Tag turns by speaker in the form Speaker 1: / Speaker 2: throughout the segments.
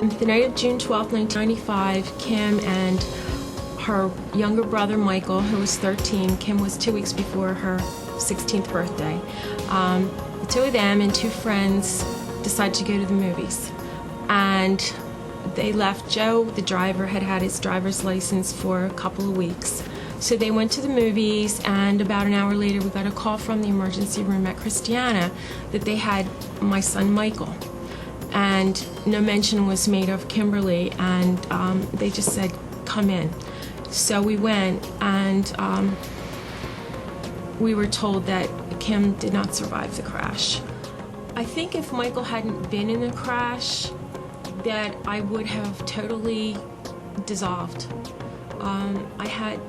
Speaker 1: The night of June 12, 1995, Kim and her younger brother Michael, who was 13, Kim was 2 weeks before her 16th birthday, the two of them and two friends decided to go to the movies. And they left. Joe, the driver, had had his driver's license for a couple of weeks. So they went to the movies, and about an hour later we got a call from the emergency room at Christiana that they had my son Michael. And no mention was made of Kimberly, and they just said, come in. So we went, and we were told that Kim did not survive the crash. I think if Michael hadn't been in the crash, that I would have totally dissolved.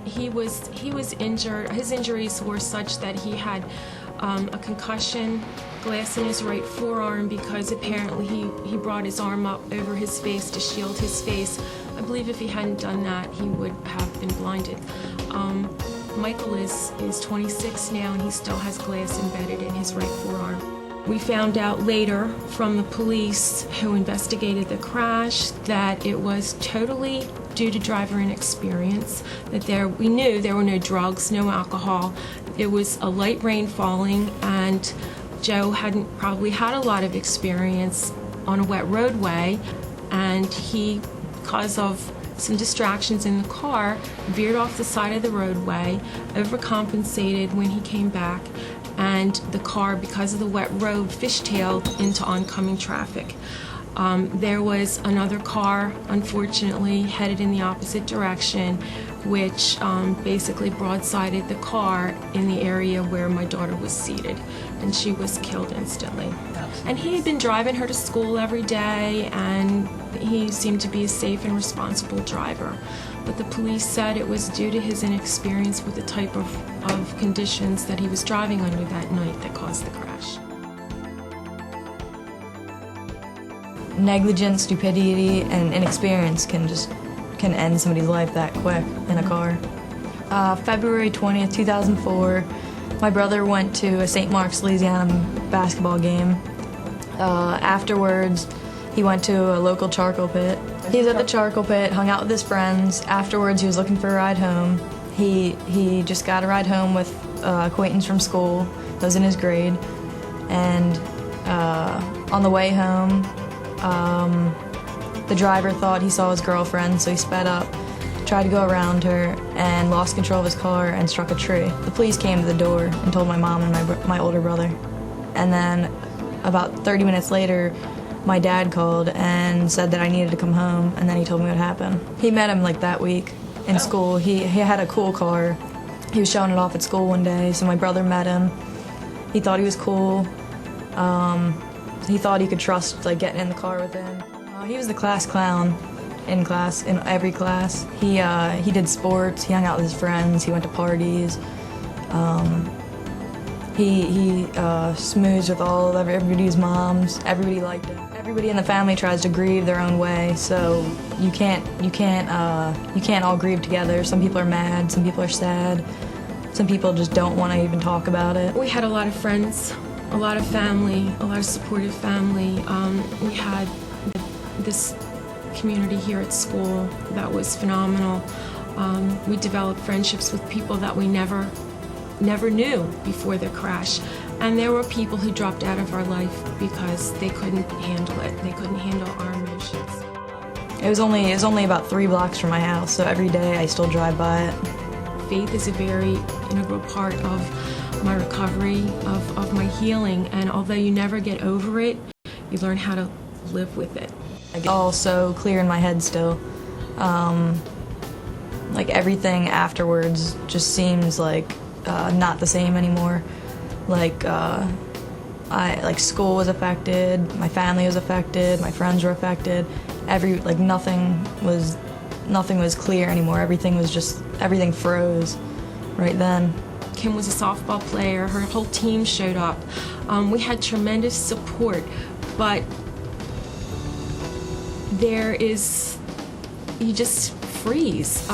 Speaker 1: He was injured. His injuries were such that he had a concussion, glass in his right forearm, because apparently he brought his arm up over his face to shield his face. I believe if he hadn't done that, he would have been blinded. Michael is 26 now, and he still has glass embedded in his right forearm. We found out later from the police who investigated the crash that it was totally due to driver inexperience, that we knew there were no drugs, no alcohol. It was a light rain falling, and Joe hadn't probably had a lot of experience on a wet roadway, and he, because of some distractions in the car, veered off the side of the roadway, overcompensated when he came back, and the car, because of the wet road, fishtailed into oncoming traffic. There was another car, unfortunately, headed in the opposite direction, which basically broadsided the car in the area where my daughter was seated, and she was killed instantly. And he had been driving her to school every day, and he seemed to be a safe and responsible driver. But the police said it was due to his inexperience with the type of conditions that he was driving under that night that caused the crash.
Speaker 2: Negligence, stupidity, and inexperience can end somebody's life that quick in a car. February 20th, 2004, my brother went to a St. Mark's, Louisiana basketball game. Afterwards, he went to a local charcoal pit. He was at the charcoal pit, hung out with his friends. Afterwards, he was looking for a ride home. He just got a ride home with an acquaintance from school that was in his grade. And on the way home, the driver thought he saw his girlfriend, so he sped up, tried to go around her, and lost control of his car and struck a tree. The police came to the door and told my mom and my older brother. And then about 30 minutes later, my dad called and said that I needed to come home, and then he told me what happened. He met him like that week in school. He had a cool car. He was showing it off at school one day, so my brother met him. He thought he was cool. He thought he could trust getting in the car with him. He was the class clown in every class. He did sports, he hung out with his friends, he went to parties. He smoozed with everybody's moms. Everybody liked him. Everybody in the family tries to grieve their own way, so you can't all grieve together. Some people are mad, some people are sad, some people just don't want to even talk about it.
Speaker 1: We had a lot of friends, a lot of family, a lot of supportive family. We had this community here at school that was phenomenal. We developed friendships with people that we never knew before the crash. And there were people who dropped out of our life because they couldn't handle it. They couldn't handle our emotions.
Speaker 2: It was only about 3 blocks from my house, so every day I still drive by it.
Speaker 1: Faith is a very integral part of my recovery, of my healing, and although you never get over it, you learn how to live with it.
Speaker 2: It's all so clear in my head still. Everything afterwards just seems not the same anymore. School was affected, my family was affected, my friends were affected. Nothing was clear anymore. Everything froze right then.
Speaker 1: Kim was a softball player. Her whole team showed up. We had tremendous support, but you just freeze.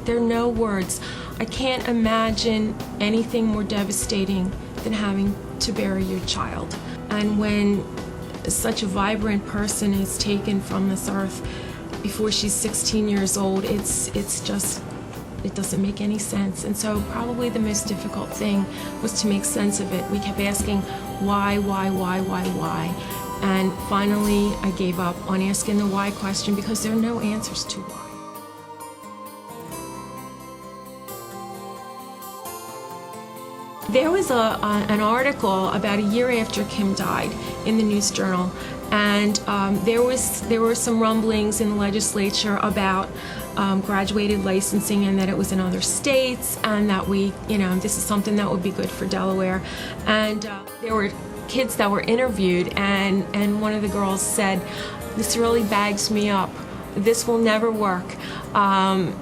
Speaker 1: There are no words. I can't imagine anything more devastating than having to bury your child. And when such a vibrant person is taken from this earth before she's 16 years old. It's just, it doesn't make any sense. And so probably the most difficult thing was to make sense of it. We kept asking why? And finally I gave up on asking the why question because there are no answers to why. There was an article about a year after Kim died in the News Journal, and there were some rumblings in the legislature about graduated licensing, and that it was in other states, and that this is something that would be good for Delaware. And there were kids that were interviewed, and one of the girls said, "This really bags me up. This will never work.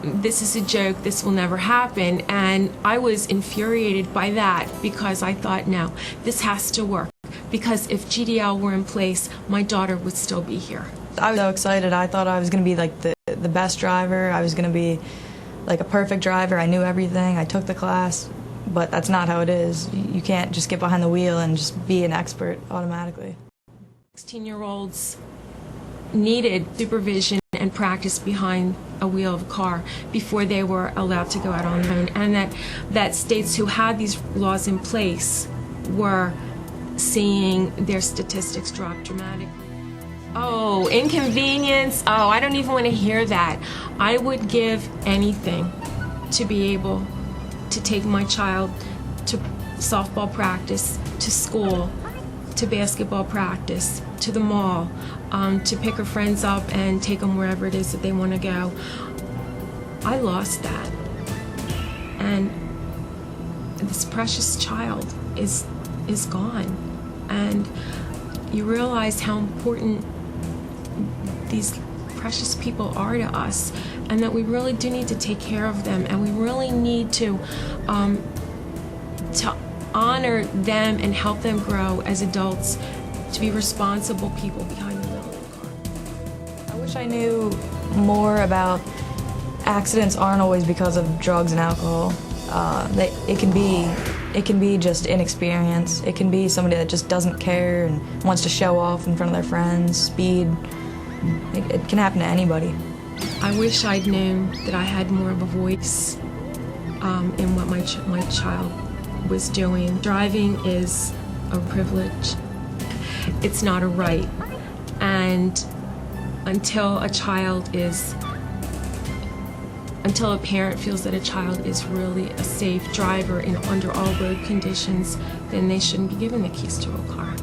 Speaker 1: This is a joke. This will never happen." And I was infuriated by that because I thought, no, this has to work. Because if GDL were in place, my daughter would still be here.
Speaker 2: I was so excited. I thought I was going to be like the best driver. I was going to be like a perfect driver. I knew everything. I took the class. But that's not how it is. You can't just get behind the wheel and just be an expert automatically.
Speaker 1: 16-year-olds needed supervision and practice behind a wheel of a car before they were allowed to go out on their own, and that states who had these laws in place were seeing their statistics drop dramatically. Oh, inconvenience. Oh, I don't even want to hear that. I would give anything to be able to take my child to softball practice, to school, to basketball practice, to the mall, to pick her friends up and take them wherever it is that they want to go. I lost that. And this precious child is gone. And you realize how important these precious people are to us, and that we really do need to take care of them, and we really need to honor them and help them grow as adults to be responsible people behind the wheel of the car.
Speaker 2: I wish I knew more about accidents aren't always because of drugs and alcohol. It can be just inexperience. It can be somebody that just doesn't care and wants to show off in front of their friends, speed. It can happen to anybody.
Speaker 1: I wish I'd known that I had more of a voice in what my child was doing. Driving is a privilege. It's not a right. And until a parent feels that a child is really a safe driver under all road conditions, then they shouldn't be given the keys to a car.